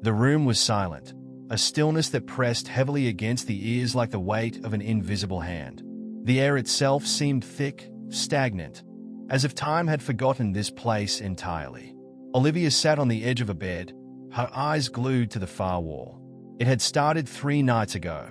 The room was silent, a stillness that pressed heavily against the ears like the weight of an invisible hand. The air itself seemed thick, stagnant, as if time had forgotten this place entirely. Olivia sat on the edge of a bed, her eyes glued to the far wall. It had started 3 nights ago.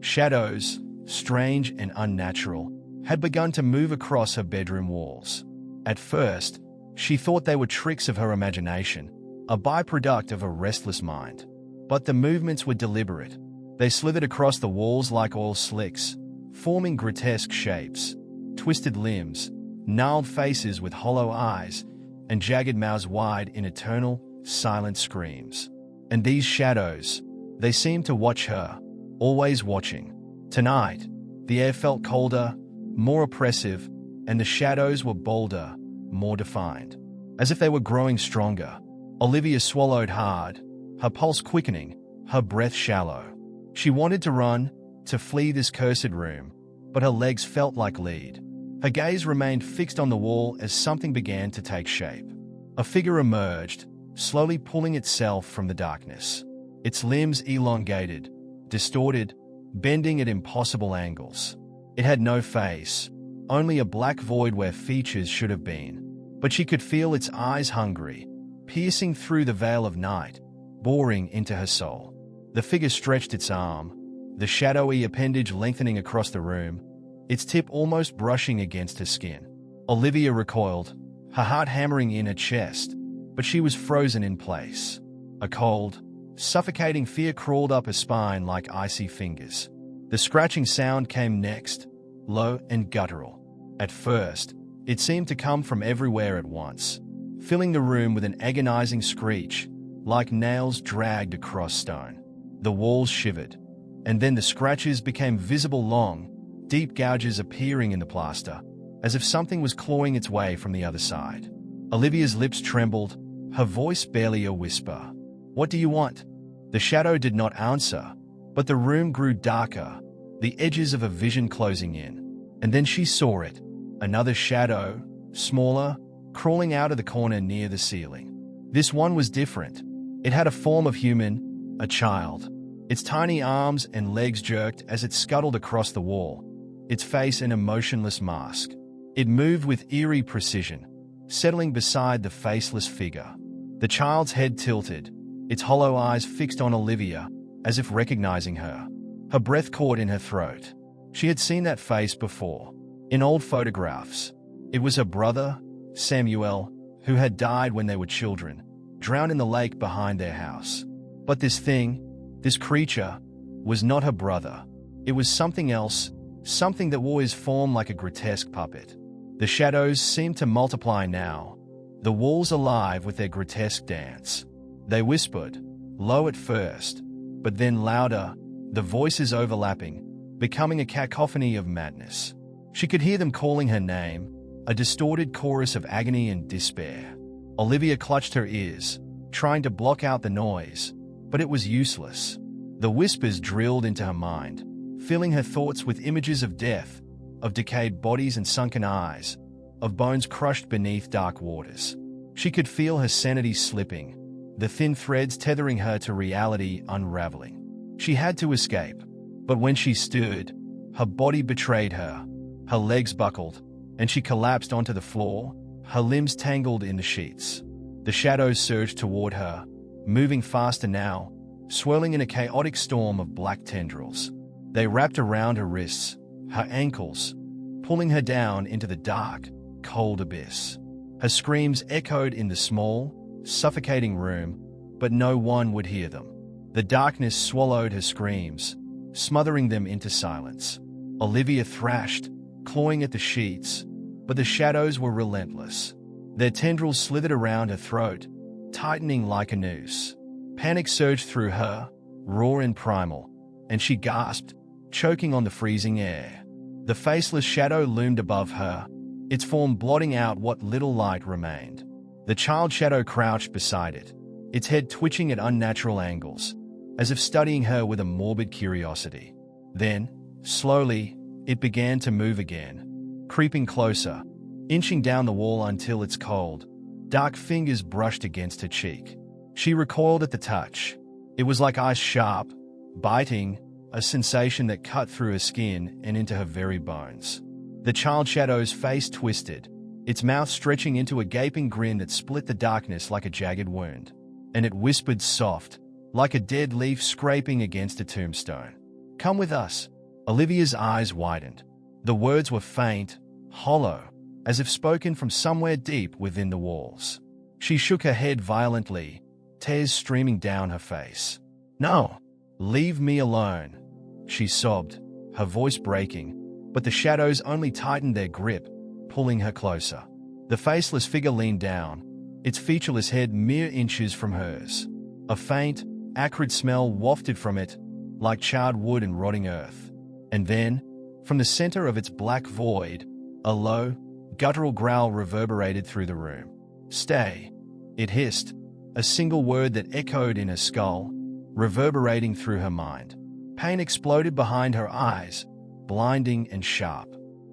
Shadows, strange and unnatural, had begun to move across her bedroom walls. At first, she thought they were tricks of her imagination, a byproduct of a restless mind. But the movements were deliberate. They slithered across the walls like oil slicks, forming grotesque shapes, twisted limbs, gnarled faces with hollow eyes, and jagged mouths wide in eternal, silent screams. And these shadows, they seemed to watch her, always watching. Tonight, the air felt colder, more oppressive, and the shadows were bolder, more defined. As if they were growing stronger, Olivia swallowed hard, her pulse quickening, her breath shallow. She wanted to run, to flee this cursed room, but her legs felt like lead. Her gaze remained fixed on the wall as something began to take shape. A figure emerged, slowly pulling itself from the darkness. Its limbs elongated, distorted, bending at impossible angles. It had no face, only a black void where features should have been. But she could feel its eyes hungry, piercing through the veil of night, boring into her soul. The figure stretched its arm, the shadowy appendage lengthening across the room, its tip almost brushing against her skin. Olivia recoiled, her heart hammering in her chest, but she was frozen in place. A cold, suffocating fear crawled up her spine like icy fingers. The scratching sound came next, low and guttural. At first, it seemed to come from everywhere at once, filling the room with an agonizing screech, like nails dragged across stone. The walls shivered, and then the scratches became visible, long, deep gouges appearing in the plaster, as if something was clawing its way from the other side. Olivia's lips trembled, her voice barely a whisper. "What do you want?" The shadow did not answer, but the room grew darker, the edges of a vision closing in. And then she saw it, another shadow, smaller, crawling out of the corner near the ceiling. This one was different. It had a form of human, a child. Its tiny arms and legs jerked as it scuttled across the wall, its face an emotionless mask. It moved with eerie precision, settling beside the faceless figure. The child's head tilted, its hollow eyes fixed on Olivia, as if recognizing her. Her breath caught in her throat. She had seen that face before, in old photographs. It was her brother, Samuel, who had died when they were children, drowned in the lake behind their house. But this thing, this creature, was not her brother. It was something else, something that wore his form like a grotesque puppet. The shadows seemed to multiply now, the walls alive with their grotesque dance. They whispered, low at first, but then louder, the voices overlapping, becoming a cacophony of madness. She could hear them calling her name, a distorted chorus of agony and despair. Olivia clutched her ears, trying to block out the noise, but it was useless. The whispers drilled into her mind, filling her thoughts with images of death, of decayed bodies and sunken eyes, of bones crushed beneath dark waters. She could feel her sanity slipping, the thin threads tethering her to reality unraveling. She had to escape, but when she stood, her body betrayed her. Her legs buckled, and she collapsed onto the floor, her limbs tangled in the sheets. The shadows surged toward her, moving faster now, swirling in a chaotic storm of black tendrils. They wrapped around her wrists, her ankles, pulling her down into the dark, cold abyss. Her screams echoed in the small, suffocating room, but no one would hear them. The darkness swallowed her screams, smothering them into silence. Olivia thrashed, clawing at the sheets, but the shadows were relentless. Their tendrils slithered around her throat, tightening like a noose. Panic surged through her, raw and primal, and she gasped, choking on the freezing air. The faceless shadow loomed above her, its form blotting out what little light remained. The child shadow crouched beside it, its head twitching at unnatural angles, as if studying her with a morbid curiosity. Then, slowly, it began to move again, creeping closer, inching down the wall until its cold, dark fingers brushed against her cheek. She recoiled at the touch, It was like ice sharp, biting, a sensation that cut through her skin and into her very bones. The child shadow's face twisted, its mouth stretching into a gaping grin that split the darkness like a jagged wound. And it whispered soft, like a dead leaf scraping against a tombstone. "Come with us." Olivia's eyes widened. The words were faint, hollow, as if spoken from somewhere deep within the walls. She shook her head violently, tears streaming down her face. "No, leave me alone," she sobbed, her voice breaking, but the shadows only tightened their grip, pulling her closer. The faceless figure leaned down, its featureless head mere inches from hers. A faint, acrid smell wafted from it, like charred wood and rotting earth. And then, from the center of its black void, a low, guttural growl reverberated through the room. "Stay," it hissed, a single word that echoed in her skull, reverberating through her mind. Pain exploded behind her eyes, blinding and sharp.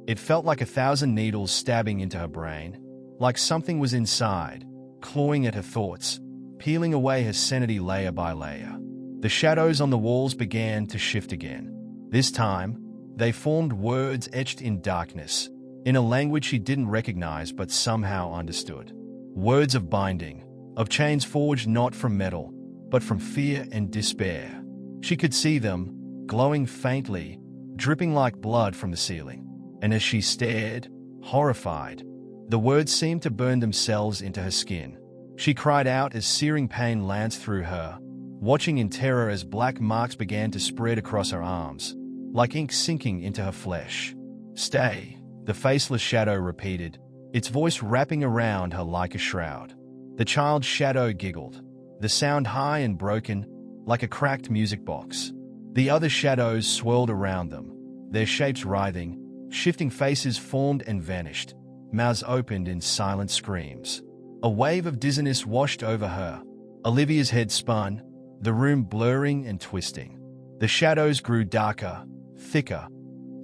It felt like 1,000 needles stabbing into her brain, like something was inside, clawing at her thoughts, peeling away her sanity layer by layer. The shadows on the walls began to shift again. This time, they formed words etched in darkness, in a language she didn't recognize but somehow understood. Words of binding, of chains forged not from metal, but from fear and despair. She could see them, glowing faintly, dripping like blood from the ceiling. And as she stared, horrified, the words seemed to burn themselves into her skin. She cried out as searing pain lanced through her, watching in terror as black marks began to spread across her arms, like ink sinking into her flesh. "Stay," the faceless shadow repeated, its voice wrapping around her like a shroud. The child's shadow giggled, the sound high and broken, like a cracked music box. The other shadows swirled around them, their shapes writhing, shifting faces formed and vanished, mouths opened in silent screams. A wave of dizziness washed over her. Olivia's head spun, the room blurring and twisting. The shadows grew darker, thicker,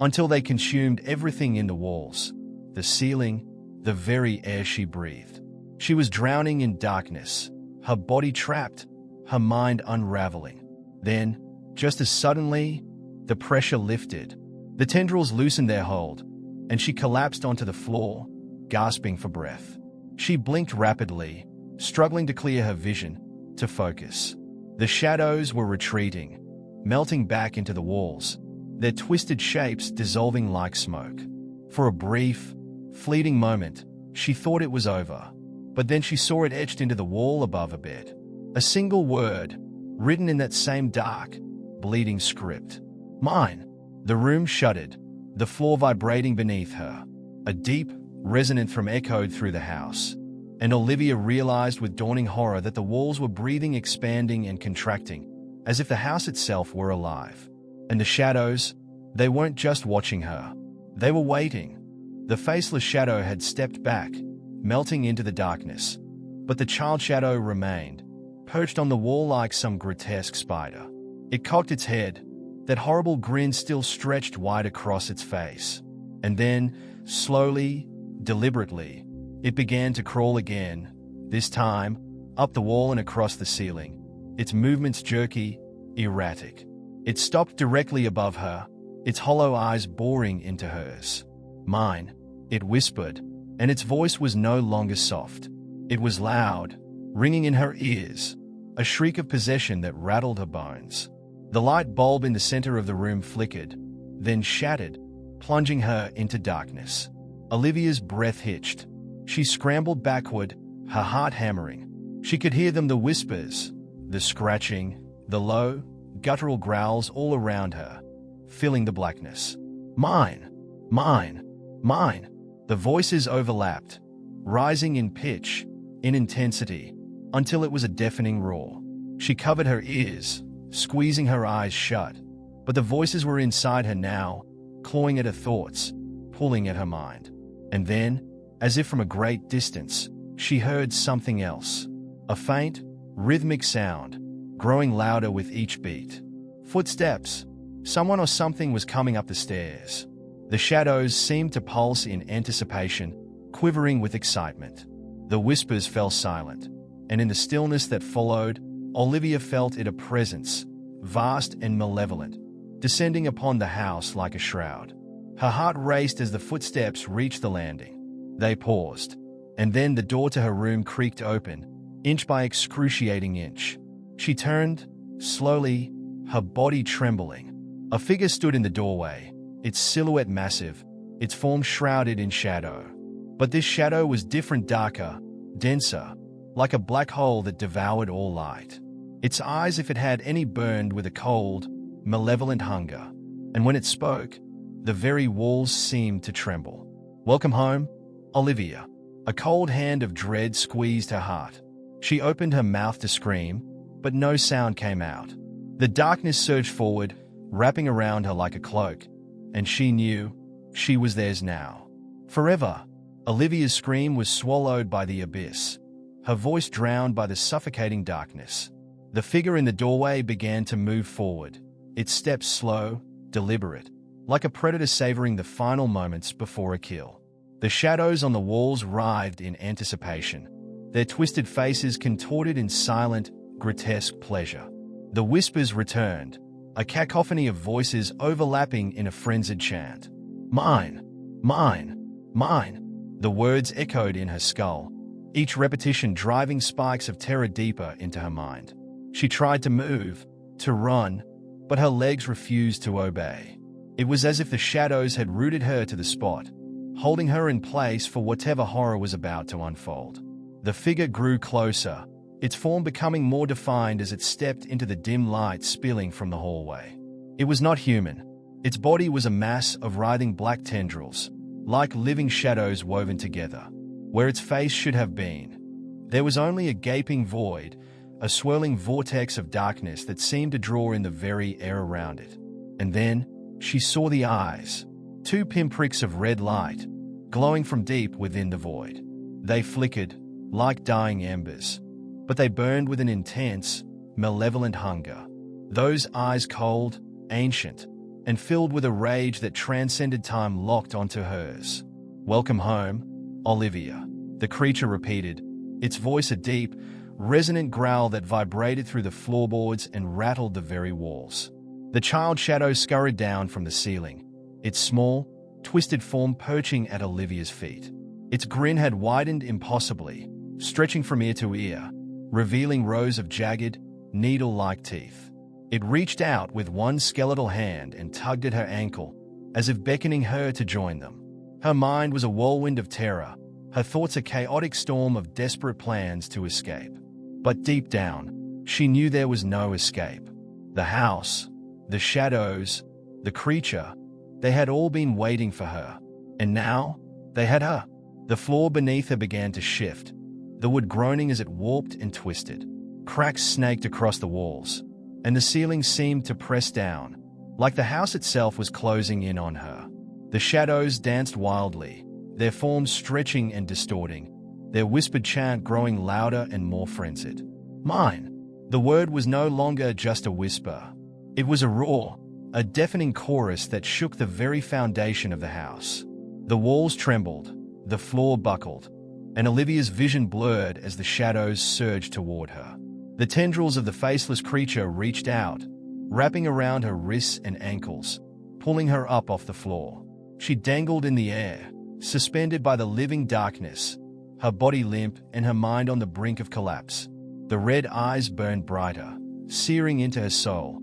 until they consumed everything in the walls, the ceiling, the very air she breathed. She was drowning in darkness, her body trapped, her mind unraveling. Then, just as suddenly, the pressure lifted. The tendrils loosened their hold, and she collapsed onto the floor, gasping for breath. She blinked rapidly, struggling to clear her vision, to focus. The shadows were retreating, melting back into the walls, their twisted shapes dissolving like smoke. For a brief, fleeting moment, she thought it was over, but then she saw it etched into the wall above her bed. A single word, written in that same dark, bleeding script. "Mine." The room shuddered, the floor vibrating beneath her. A deep, resonant thrum echoed through the house, and Olivia realized with dawning horror that the walls were breathing, expanding and contracting, as if the house itself were alive. And the shadows, they weren't just watching her. They were waiting. The faceless shadow had stepped back, melting into the darkness, but the child shadow remained, perched on the wall like some grotesque spider. It cocked its head, that horrible grin still stretched wide across its face. And then, slowly, deliberately, it began to crawl again, this time, up the wall and across the ceiling, its movements jerky, erratic. It stopped directly above her, its hollow eyes boring into hers. "Mine," it whispered, and its voice was no longer soft. It was loud, ringing in her ears, a shriek of possession that rattled her bones. The light bulb in the center of the room flickered, then shattered, plunging her into darkness. Olivia's breath hitched. She scrambled backward, her heart hammering. She could hear them, the whispers, the scratching, the low, guttural growls all around her, filling the blackness. "Mine! Mine! Mine!" The voices overlapped, rising in pitch, in intensity, until it was a deafening roar. She covered her ears, squeezing her eyes shut, but the voices were inside her now, clawing at her thoughts, pulling at her mind. And then, as if from a great distance, she heard something else. A faint, rhythmic sound, growing louder with each beat. Footsteps. Someone or something was coming up the stairs. The shadows seemed to pulse in anticipation, quivering with excitement. The whispers fell silent, and in the stillness that followed, Olivia felt it, a presence, vast and malevolent, descending upon the house like a shroud. Her heart raced as the footsteps reached the landing. They paused, and then the door to her room creaked open, inch by excruciating inch. She turned, slowly, her body trembling. A figure stood in the doorway, its silhouette massive, its form shrouded in shadow. But this shadow was different, darker, denser, like a black hole that devoured all light. Its eyes, if it had any, burned with a cold, malevolent hunger. And when it spoke, the very walls seemed to tremble. "Welcome home, Olivia." A cold hand of dread squeezed her heart. She opened her mouth to scream, but no sound came out. The darkness surged forward, wrapping around her like a cloak, and she knew she was theirs now. Forever. Olivia's scream was swallowed by the abyss, her voice drowned by the suffocating darkness. The figure in the doorway began to move forward, its steps slow, deliberate, like a predator savoring the final moments before a kill. The shadows on the walls writhed in anticipation, their twisted faces contorted in silent, grotesque pleasure. The whispers returned, a cacophony of voices overlapping in a frenzied chant. "Mine! Mine! Mine!" The words echoed in her skull, each repetition driving spikes of terror deeper into her mind. She tried to move, to run, but her legs refused to obey. It was as if the shadows had rooted her to the spot, holding her in place for whatever horror was about to unfold. The figure grew closer, its form becoming more defined as it stepped into the dim light spilling from the hallway. It was not human. Its body was a mass of writhing black tendrils, like living shadows woven together. Where its face should have been, there was only a gaping void, a swirling vortex of darkness that seemed to draw in the very air around it. And then she saw the eyes, two pinpricks of red light, glowing from deep within the void. They flickered, like dying embers, but they burned with an intense, malevolent hunger. Those eyes, cold, ancient, and filled with a rage that transcended time, locked onto hers. "Welcome home, Olivia," the creature repeated, its voice a deep, resonant growl that vibrated through the floorboards and rattled the very walls. The child shadow scurried down from the ceiling, its small, twisted form perching at Olivia's feet. Its grin had widened impossibly, stretching from ear to ear, revealing rows of jagged, needle-like teeth. It reached out with one skeletal hand and tugged at her ankle, as if beckoning her to join them. Her mind was a whirlwind of terror, her thoughts a chaotic storm of desperate plans to escape. But deep down, she knew there was no escape. The house, the shadows, the creature, they had all been waiting for her. And now, they had her. The floor beneath her began to shift, the wood groaning as it warped and twisted. Cracks snaked across the walls, and the ceiling seemed to press down, like the house itself was closing in on her. The shadows danced wildly, their forms stretching and distorting, their whispered chant growing louder and more frenzied. "Mine!" The word was no longer just a whisper. It was a roar, a deafening chorus that shook the very foundation of the house. The walls trembled, the floor buckled, and Olivia's vision blurred as the shadows surged toward her. The tendrils of the faceless creature reached out, wrapping around her wrists and ankles, pulling her up off the floor. She dangled in the air, suspended by the living darkness, her body limp and her mind on the brink of collapse. The red eyes burned brighter, searing into her soul,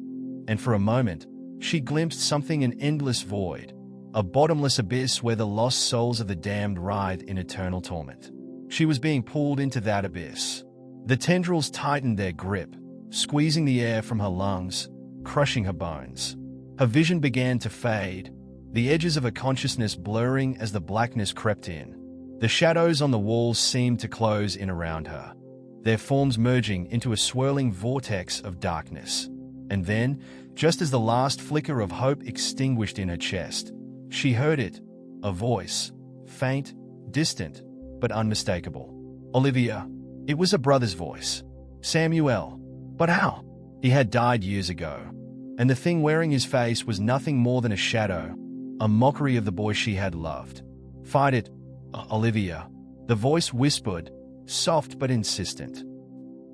and for a moment, she glimpsed something, an endless void, a bottomless abyss where the lost souls of the damned writhed in eternal torment. She was being pulled into that abyss. The tendrils tightened their grip, squeezing the air from her lungs, crushing her bones. Her vision began to fade, the edges of her consciousness blurring as the blackness crept in. The shadows on the walls seemed to close in around her, their forms merging into a swirling vortex of darkness. And then, just as the last flicker of hope extinguished in her chest, she heard it, a voice, faint, distant, but unmistakable. "Olivia." It was a brother's voice. "Samuel." But how? He had died years ago, and the thing wearing his face was nothing more than a shadow, a mockery of the boy she had loved. "Fight it, Olivia," the voice whispered, soft but insistent.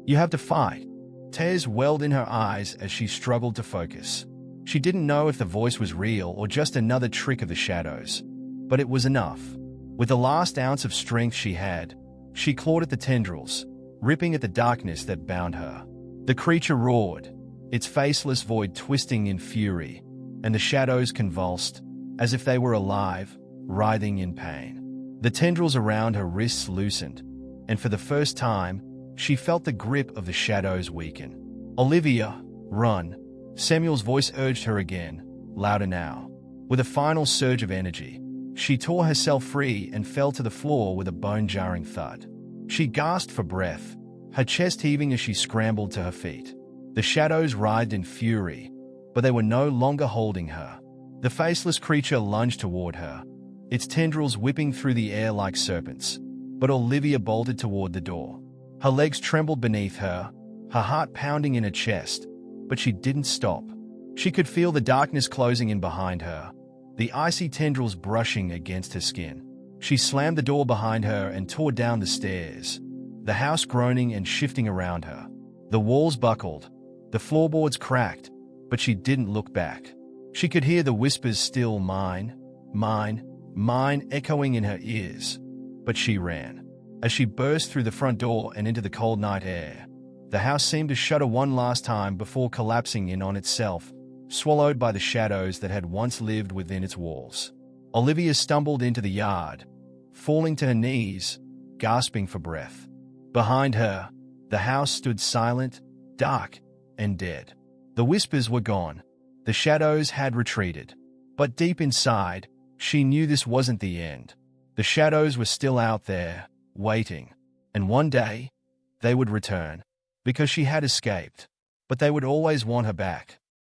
"You have to fight. Tears welled in her eyes as she struggled to focus. She didn't know if the voice was real or just another trick of the shadows. But it was enough. With the last ounce of strength she had, she clawed at the tendrils, ripping at the darkness that bound her. The creature roared, its faceless void twisting in fury, and the shadows convulsed, as if they were alive, writhing in pain. The tendrils around her wrists loosened, and for the first time, she felt the grip of the shadows weaken. "Olivia, run!" Samuel's voice urged her again, louder now. With a final surge of energy, she tore herself free and fell to the floor with a bone-jarring thud. She gasped for breath, her chest heaving as she scrambled to her feet. The shadows writhed in fury, but they were no longer holding her. The faceless creature lunged toward her, its tendrils whipping through the air like serpents. But Olivia bolted toward the door. Her legs trembled beneath her, her heart pounding in her chest, but she didn't stop. She could feel the darkness closing in behind her, the icy tendrils brushing against her skin. She slammed the door behind her and tore down the stairs, the house groaning and shifting around her. The walls buckled, the floorboards cracked, but she didn't look back. She could hear the whispers still mine, mine, mine echoing in her ears, but she ran. As she burst through the front door and into the cold night air, the house seemed to shudder one last time before collapsing in on itself, swallowed by the shadows that had once lived within its walls. Olivia stumbled into the yard, falling to her knees, gasping for breath. Behind her, the house stood silent, dark, and dead. The whispers were gone. The shadows had retreated. But deep inside, she knew this wasn't the end. The shadows were still out there, waiting. And one day, they would return. Because she had escaped. But they would always want her back.